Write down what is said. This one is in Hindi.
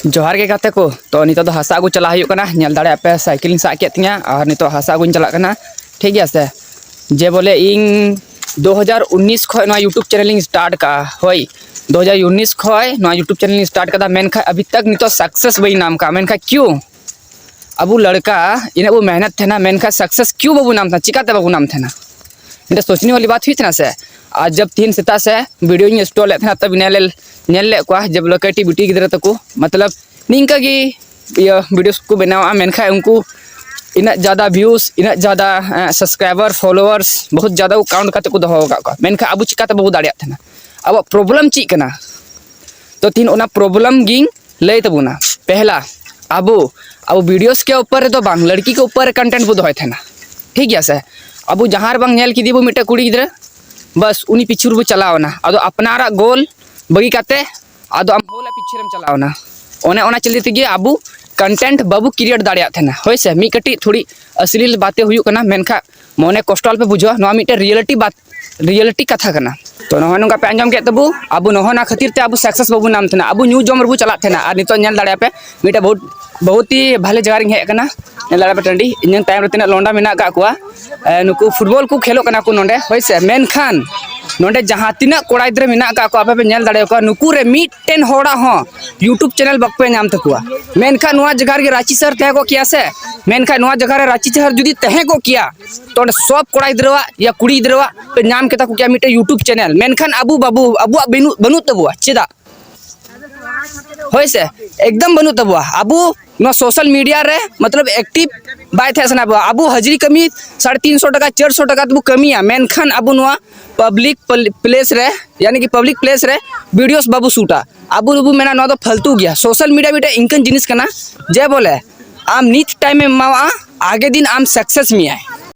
जोहार के गाते को तो नितो हसा को चला नेल दाड़े पे साइकिल सा के तिया और नितो हसा को चला कना ठीक गया से जे बोले इन 2019 खो ना यूट्यूब चैनल स्टार्ट का होई 2019 खो ना यूट्यूब चैनल स्टार्ट कदा मेनखा अभी तक नितो सक्सेस बई नाम का मेनखा क्यों अबू लड़का इन अबू मेहनत थे ना मेनखा सक्सेस क्यों बाबू नाम था चिकाते बाबू नाम थे ना इनका सोचने वाली बात हुई थी ना से आज जब 3 सिता से वीडियो इंस्टॉल लेते हैं तब नेल जब लकटी बिटी गिद्रा तको मतलब निंका की वीडियोस को बनावा मेनखा उनको इना ज़्यादा व्यूज इना ज़्यादा सब्सक्राइबर फॉलोअर्स बहुत ज़्यादा काउंट करते को दहो का मेनखा अब चिकाते बाबू दाड़िया थे ना अब प्रॉब्लम चीज कना तो तीन ओना प्रॉब्लम गिंग लय तबुना पहला अब वीडियोस के ऊपर तो बांग लड़की के ऊपर कंटेंट बो दो थे ना ठीक है से अब जहाँ बांग नेल की मिट्टे कुड़ी गिद्रा बस उनी पिछुर बो चलावना अदो अपनारा गोल बगी काते अदो आम होला पिछुरम चलावना ओने ओना चलते तेगे आबू कंटेंट बाबू क्रिएट दाड़िया थे ना होय से मी कटी थोड़ी अश्लील बातें हुई कना मेनखा मोने कष्टल पे बुझो नवा मिट्टे रियलिटी कथा कना तो नहा नंगा पे आंजम के तबू अब नहा खातिर ते अब सक्सेस बाबू नाम थे ना अब न्यू जम रबू चला थे ना और नितो नेल दाड़िया पे मिट्टे बहुत ही भाले जगह हेज कना नेल दाड़िया पे टंडी इन टाइम रे लोंडा मेना का कुआ नुकु फुटबॉल को खेलो कना को नोंडे होय से मेनखान नोंडे जहाँ तीना कोड़ा गिद्रा मेना का को आपे पे नेल दाड़े को नुकु रे मिट्टेन होड़ा हो यूट्यूब चैनल बकपे नाम तकुआ मेनखा नुआ जगह के रांची सर तहे को किया से मेनखा नुआ जगह रे रांची सर जुदी तहे को किया तो सब कोड़ा गिद्रा या कुड़ी गिद्रा पे नाम केता को किया मिट्टे यूट्यूब चैनल मेनखान अबू बाबू अबू बनु तबुआ चेदा होय से एकदम बनु तबुआ अबू नो सोशल मीडिया रे मतलब एक्टिव बाय थे सना अबू हजरी कमी 350 टका 400 टका तबू कमिया मेनखान अबू नुआ पब्लिक प्लेस रे यानी कि पब्लिक प्लेस रे वीडियोस बाबू शूटा अबू बाबू मेना नो तो फालतू गया सोशल मीडिया बिटे इनकन जिनिस कना जे बोले आम नित टाइम में मावा आगे दिन आम सक्सेस में आए